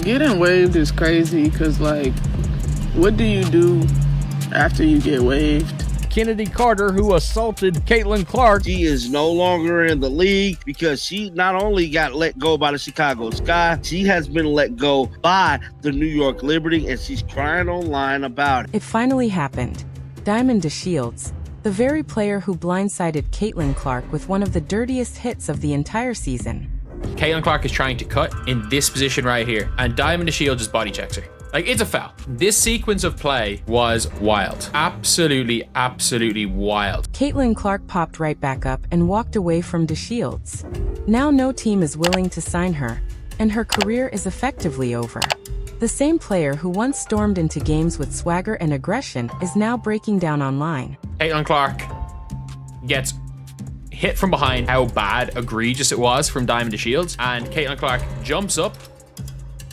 Getting waived is crazy because, like, what do you do after you get waived? Kennedy Carter, who assaulted Caitlin Clark. She is no longer in the league because she not only got let go by the Chicago Sky, she has been let go by the New York Liberty, and she's crying online about it. It finally happened. Diamond DeShields, the very player who blindsided Caitlin Clark with one of the dirtiest hits of the entire season. Caitlin Clark is trying to cut in this position right here, and Diamond DeShields just body checks her. Like, it's a foul. This sequence of play was wild. Absolutely, absolutely wild. Caitlin Clark popped right back up and walked away from DeShields. Now no team is willing to sign her, and her career is effectively over. The same player who once stormed into games with swagger and aggression is now breaking down online. Caitlin Clark gets hit from behind. How bad, egregious it was from Diamond DeShields. And Caitlin Clark jumps up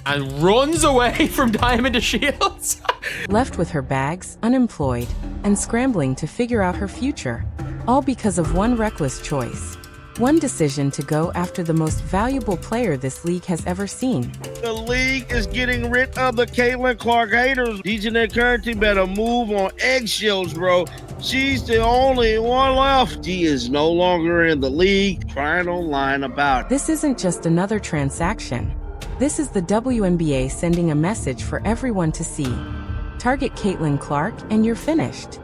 and runs away from Diamond DeShields. Left with her bags, unemployed, and scrambling to figure out her future. All because of one reckless choice. One decision to go after the most valuable player this league has ever seen. The league is getting rid of the Caitlin Clark haters. DJ Ned Currency better move on eggshells, bro. She's the only one left. She is no longer in the league, crying online about it. This isn't just another transaction. This is the WNBA sending a message for everyone to see. Target Caitlin Clark and you're finished.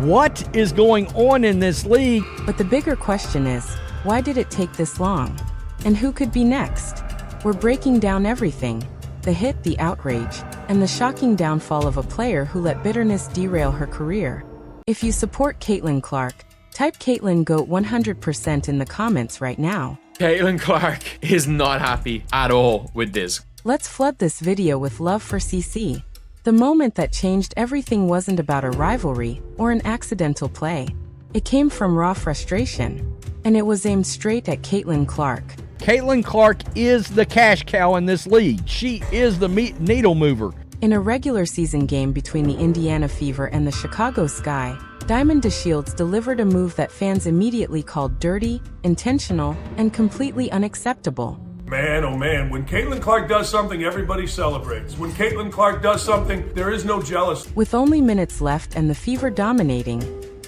What is going on in this league? But the bigger question is, why did it take this long? And who could be next? We're breaking down everything. The hit, the outrage, and the shocking downfall of a player who let bitterness derail her career. If you support Caitlin Clark, type Caitlin GOAT 100% in the comments right now. Caitlin Clark is not happy at all with this. Let's flood this video with love for CC. The moment that changed everything wasn't about a rivalry or an accidental play. It came from raw frustration, and it was aimed straight at Caitlin Clark. Caitlin Clark is the cash cow in this league. She is the needle mover. In a regular season game between the Indiana Fever and the Chicago Sky, Diamond DeShields delivered a move that fans immediately called dirty, intentional, and completely unacceptable. Man, oh man, when Caitlin Clark does something, everybody celebrates. When Caitlin Clark does something, there is no jealousy. With only minutes left and the Fever dominating,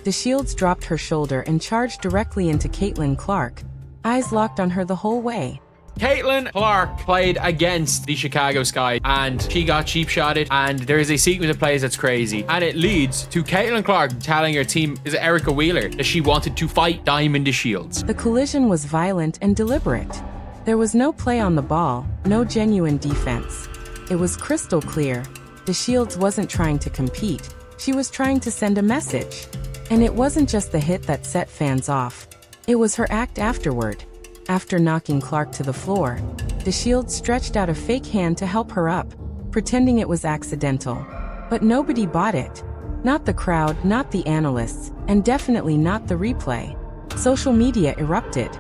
DeShields dropped her shoulder and charged directly into Caitlin Clark, eyes locked on her the whole way. Caitlin Clark played against the Chicago Sky and she got cheap shotted, and there is a sequence of plays that's crazy, and it leads to Caitlin Clark telling her team, is it Erica Wheeler, that she wanted to fight Diamond DeShields. The collision was violent and deliberate. There was no play on the ball, no genuine defense. It was crystal clear. DeShields wasn't trying to compete. She was trying to send a message. And it wasn't just the hit that set fans off. It was her act afterward. After knocking Clark to the floor, DeShields stretched out a fake hand to help her up, pretending it was accidental. But nobody bought it. Not the crowd, not the analysts, and definitely not the replay. Social media erupted.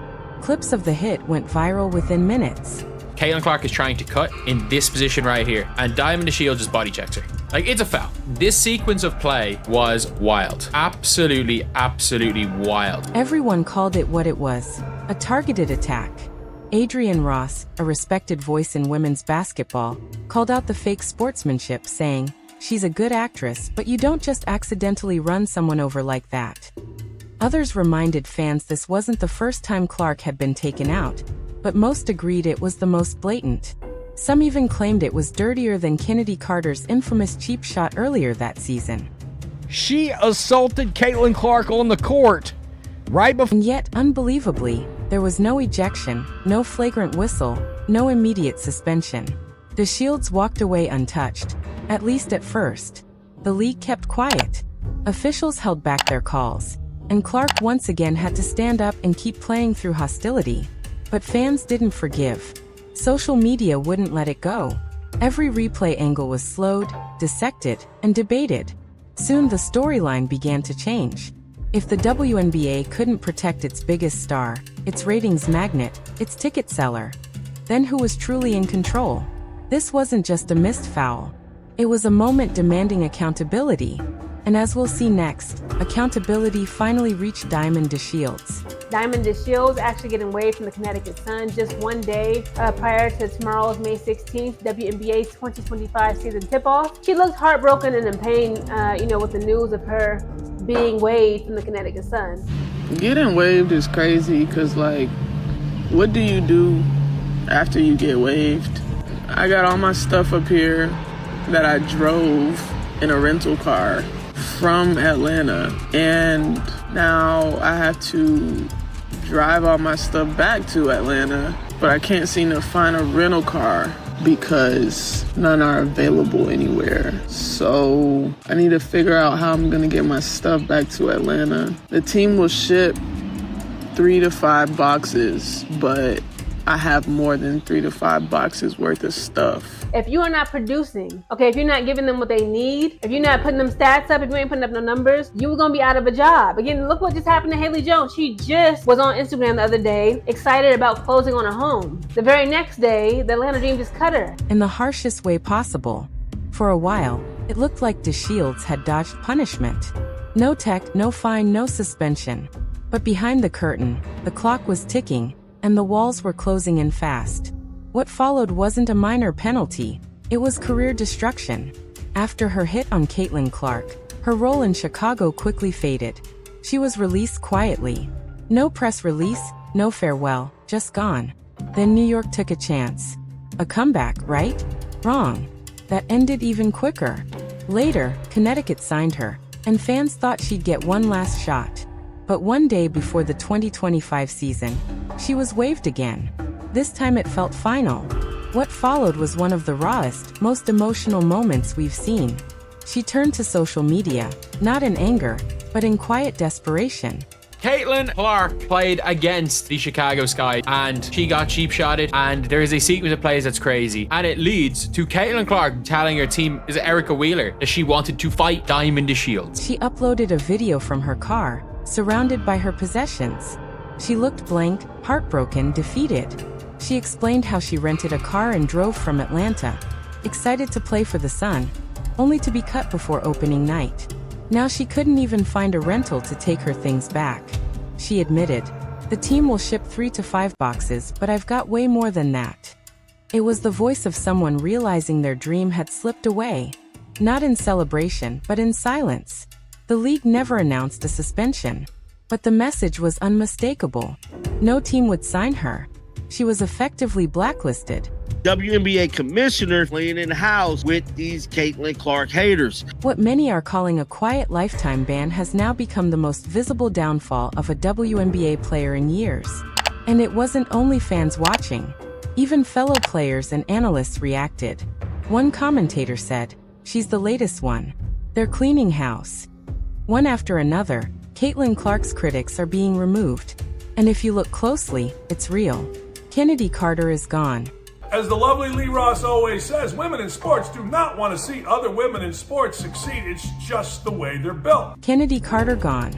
Clips of the hit went viral within minutes. Caitlin Clark is trying to cut in this position right here, and Diamond DeShields just body checks her. Like, it's a foul. This sequence of play was wild. Absolutely, absolutely wild. Everyone called it what it was, a targeted attack. Adrian Ross, a respected voice in women's basketball, called out the fake sportsmanship, saying, "She's a good actress, but you don't just accidentally run someone over like that." Others reminded fans this wasn't the first time Clark had been taken out, but most agreed it was the most blatant. Some even claimed it was dirtier than Kennedy Carter's infamous cheap shot earlier that season. She assaulted Caitlin Clark on the court right before. And yet, unbelievably, there was no ejection, no flagrant whistle, no immediate suspension. DeShields walked away untouched, at least at first. The league kept quiet. Officials held back their calls, and Clark once again had to stand up and keep playing through hostility. But fans didn't forgive. Social media wouldn't let it go. Every replay angle was slowed, dissected, and debated. Soon the storyline began to change. If the WNBA couldn't protect its biggest star, its ratings magnet, its ticket seller, then who was truly in control? This wasn't just a missed foul. It was a moment demanding accountability. And as we'll see next, accountability finally reached Diamond DeShields. Diamond DeShields actually getting waived from the Connecticut Sun just one day prior to tomorrow's May 16th WNBA 2025 season tip-off. She looked heartbroken and in pain, with the news of her being waived from the Connecticut Sun. Getting waived is crazy because, like, what do you do after you get waived? I got all my stuff up here that I drove in a rental car from Atlanta, and now I have to drive all my stuff back to Atlanta, but I can't seem to find a rental car because none are available anywhere. So I need to figure out how I'm gonna get my stuff back to Atlanta. The team will ship 3 to 5 boxes, but I have more than 3 to 5 boxes worth of stuff. If you are not producing, if you're not giving them what they need, if you're not putting them stats up, if you ain't putting up no numbers, you are gonna be out of a job. Again, look what just happened to Haley Jones. She just was on Instagram the other day, excited about closing on a home. The very next day, the Atlanta Dream just cut her. In the harshest way possible. For a while, it looked like DeShields had dodged punishment. No tech, no fine, no suspension. But behind the curtain, the clock was ticking, and the walls were closing in fast. What followed wasn't a minor penalty, it was career destruction. After her hit on Caitlin Clark, her role in Chicago quickly faded. She was released quietly. No press release, no farewell, just gone. Then New York took a chance. A comeback, right? Wrong. That ended even quicker. Later, Connecticut signed her, and fans thought she'd get one last shot. But one day before the 2025 season, she was waived again. This time it felt final. What followed was one of the rawest, most emotional moments we've seen. She turned to social media, not in anger, but in quiet desperation. Caitlin Clark played against the Chicago Sky and she got cheap shotted, and there is a sequence of plays that's crazy, and it leads to Caitlin Clark telling her team, is it Erica Wheeler, that she wanted to fight Diamond DeShields. She uploaded a video from her car, surrounded by her possessions. She looked blank, heartbroken, defeated. She explained how she rented a car and drove from Atlanta, excited to play for the Sun, only to be cut before opening night. Now she couldn't even find a rental to take her things back. She admitted, the team will ship 3 to 5 boxes, but I've got way more than that. It was the voice of someone realizing their dream had slipped away. Not in celebration, but in silence. The league never announced a suspension, but the message was unmistakable. No team would sign her. She was effectively blacklisted. WNBA commissioner playing in house with these Caitlin Clark haters. What many are calling a quiet lifetime ban has now become the most visible downfall of a WNBA player in years. And it wasn't only fans watching. Even fellow players and analysts reacted. One commentator said, she's the latest one. They're cleaning house. One after another, Caitlin Clark's critics are being removed. And if you look closely, it's real. Kennedy Carter is gone. As the lovely Lee Ross always says, women in sports do not want to see other women in sports succeed. It's just the way they're built. Kennedy Carter gone.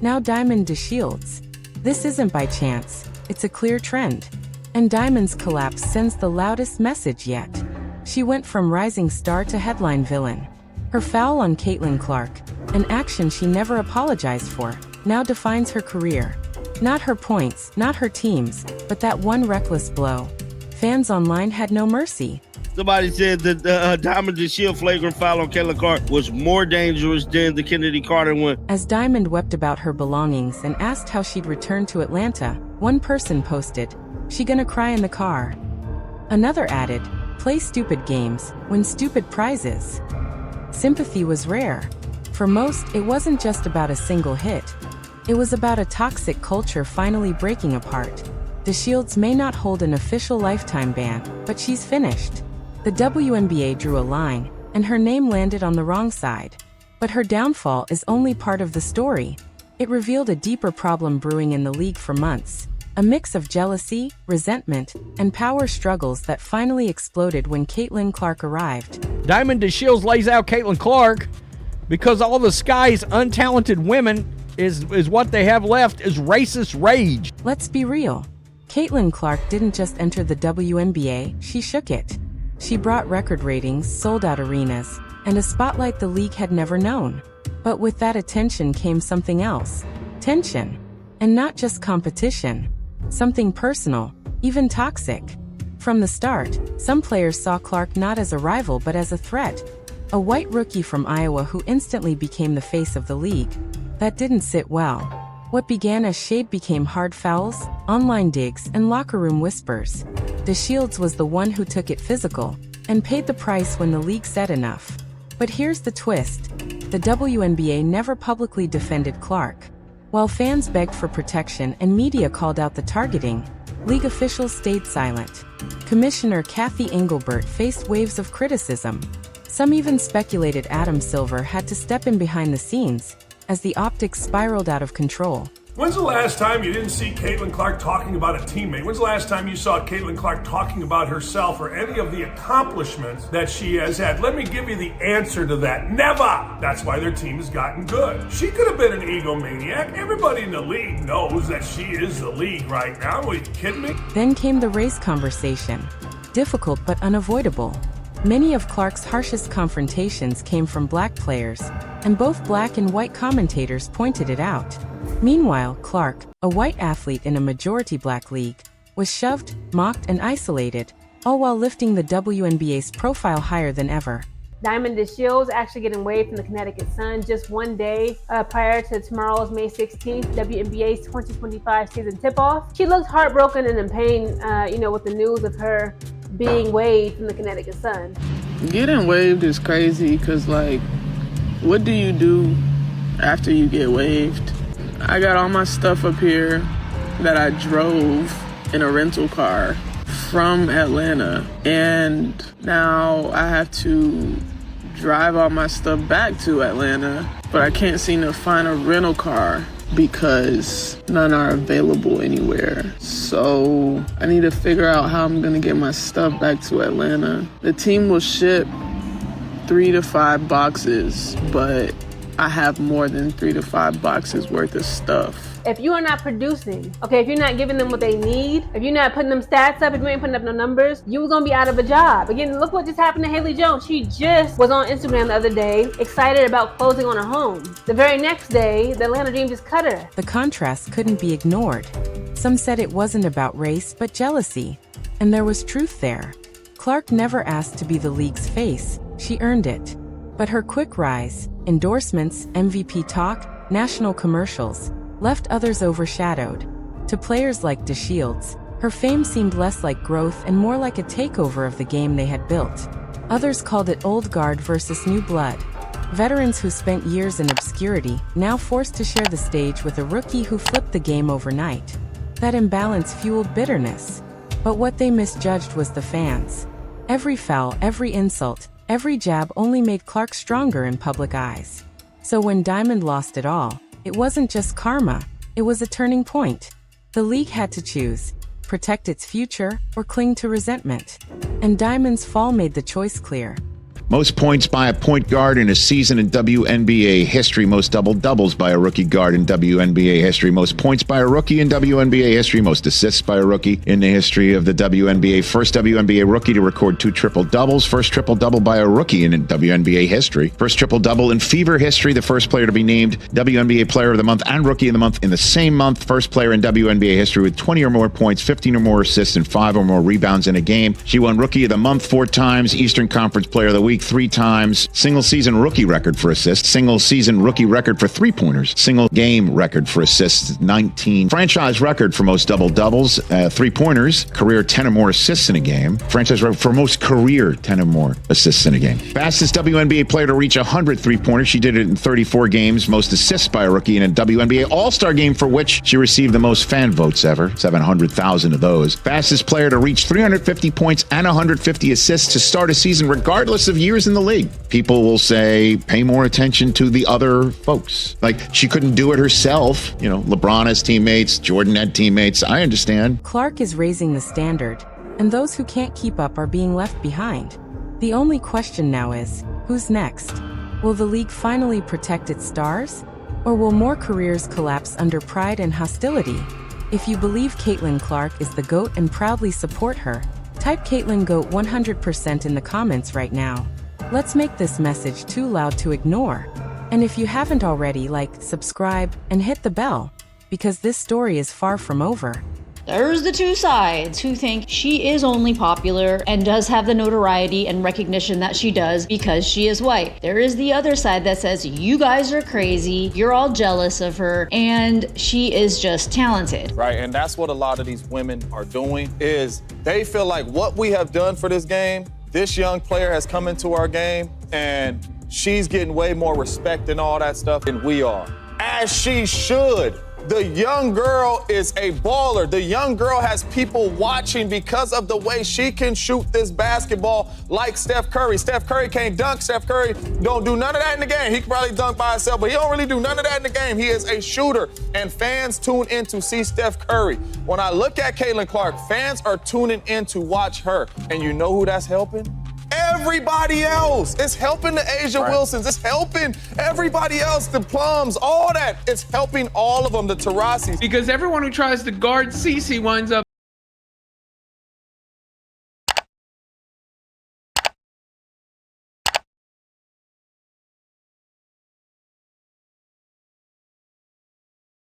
Now Diamond DeShields. This isn't by chance. It's a clear trend. And Diamond's collapse sends the loudest message yet. She went from rising star to headline villain. Her foul on Caitlin Clark, an action she never apologized for, now defines her career. Not her points, not her teams, but that one reckless blow. Fans online had no mercy. Somebody said that the Diamond DeShields flagrant foul on Caitlin Clark was more dangerous than the Kennedy Carter one. As Diamond wept about her belongings and asked how she'd return to Atlanta, one person posted, "She gonna cry in the car." Another added, "Play stupid games, win stupid prizes." Sympathy was rare. For most, it wasn't just about a single hit. It was about a toxic culture finally breaking apart. DeShields may not hold an official lifetime ban, but she's finished. The WNBA drew a line, and her name landed on the wrong side. But her downfall is only part of the story. It revealed a deeper problem brewing in the league for months. A mix of jealousy, resentment, and power struggles that finally exploded when Caitlin Clark arrived. Diamond DeShields lays out Caitlin Clark because all the Sky's untalented women is what they have left is racist rage. Let's be real. Caitlin Clark didn't just enter the WNBA, she shook it. She brought record ratings, sold out arenas, and a spotlight the league had never known. But with that attention came something else. Tension. And not just competition. Something personal, even toxic. From the start, some players saw Clark not as a rival but as a threat. A white rookie from Iowa who instantly became the face of the league. That didn't sit well. What began as shade became hard fouls, online digs, and locker room whispers. DeShields was the one who took it physical, and paid the price when the league said enough. But here's the twist. The WNBA never publicly defended Clark. While fans begged for protection and media called out the targeting, league officials stayed silent. Commissioner Kathy Engelbert faced waves of criticism. Some even speculated Adam Silver had to step in behind the scenes, as the optics spiraled out of control. When's the last time you didn't see Caitlin Clark talking about a teammate? When's the last time you saw Caitlin Clark talking about herself or any of the accomplishments that she has had? Let me give you the answer to that. Never! That's why their team has gotten good. She could have been an egomaniac. Everybody in the league knows that she is the league right now. Are you kidding me? Then came the race conversation. Difficult but unavoidable. Many of Clark's harshest confrontations came from black players, and both black and white commentators pointed it out. Meanwhile, Clark, a white athlete in a majority black league, was shoved, mocked, and isolated, all while lifting the WNBA's profile higher than ever. Diamond DeShields actually getting waived from the Connecticut Sun just one day prior to tomorrow's May 16th, WNBA's 2025 season tip-off. She looked heartbroken and in pain, with the news of her being waived from the Connecticut Sun. Getting waived is crazy because, what do you do after you get waived? I got all my stuff up here that I drove in a rental car from Atlanta, and now I have to drive all my stuff back to Atlanta, but I can't seem to find a rental car because none are available anywhere. So I need to figure out how I'm gonna get my stuff back to Atlanta. The team will ship 3 to 5 boxes, but I have more than 3 to 5 boxes worth of stuff. If you are not producing, if you're not giving them what they need, if you're not putting them stats up, if you ain't putting up no numbers, you're gonna be out of a job. Again, look what just happened to Haley Jones. She just was on Instagram the other day, excited about closing on a home. The very next day, the Atlanta Dream just cut her. The contrast couldn't be ignored. Some said it wasn't about race, but jealousy. And there was truth there. Clark never asked to be the league's face. She earned it. But her quick rise, endorsements, MVP talk, national commercials, left others overshadowed. To players like DeShields, her fame seemed less like growth and more like a takeover of the game they had built. Others called it old guard versus new blood. Veterans who spent years in obscurity, now forced to share the stage with a rookie who flipped the game overnight. That imbalance fueled bitterness. But what they misjudged was the fans. Every foul, every insult, every jab only made Clark stronger in public eyes. So when Diamond lost it all, it wasn't just karma, it was a turning point. The league had to choose, protect its future or cling to resentment. And Diamond's fall made the choice clear. Most points by a point guard in a season in WNBA history. Most double-doubles by a rookie guard in WNBA history. Most points by a rookie in WNBA history. Most assists by a rookie in the history of the WNBA. First WNBA rookie to record 2 triple-doubles. First triple-double by a rookie in WNBA history. First triple-double in Fever history. The first player to be named WNBA Player of the Month and Rookie of the Month in the same month. First player in WNBA history with 20 or more points, 15 or more assists, and 5 or more rebounds in a game. She won Rookie of the Month 4 times. Eastern Conference Player of the Week 3 times. Single season rookie record for assists. Single season rookie record for 3-pointers. Single game record for assists, 19. Franchise record for most double-doubles, 3-pointers. Career 10 or more assists in a game. Franchise record for most career 10 or more assists in a game. Fastest WNBA player to reach 100 3-pointers. She did it in 34 games. Most assists by a rookie in a WNBA All-Star game, for which she received the most fan votes ever, 700,000 of those. Fastest player to reach 350 points and 150 assists to start a season, regardless of years in the league. People will say, pay more attention to the other folks. Like, she couldn't do it herself. LeBron has teammates, Jordan had teammates. I understand. Clark is raising the standard, and those who can't keep up are being left behind. The only question now is, who's next? Will the league finally protect its stars? Or will more careers collapse under pride and hostility? If you believe Caitlin Clark is the GOAT and proudly support her, type Caitlin GOAT 100% in the comments right now. Let's make this message too loud to ignore. And if you haven't already, like, subscribe, and hit the bell, because this story is far from over. There's the two sides who think she is only popular and does have the notoriety and recognition that she does because she is white. There is the other side that says you guys are crazy, you're all jealous of her, and she is just talented. Right, and that's what a lot of these women are doing, is they feel like what we have done for this game, this young player has come into our game, and she's getting way more respect and all that stuff than we are. As she should. The young girl is a baller. The young girl has people watching because of the way she can shoot this basketball like Steph Curry. Steph Curry can't dunk. Steph Curry don't do none of that in the game. He can probably dunk by himself, but he don't really do none of that in the game. He is a shooter, and fans tune in to see Steph Curry. When I look at Caitlin Clark, fans are tuning in to watch her. And you know who that's helping? Everybody else. It's helping the Asia Wilsons. It's helping everybody else, the Plums, all that. It's helping all of them, the Tarasis. Because everyone who tries to guard Cece winds up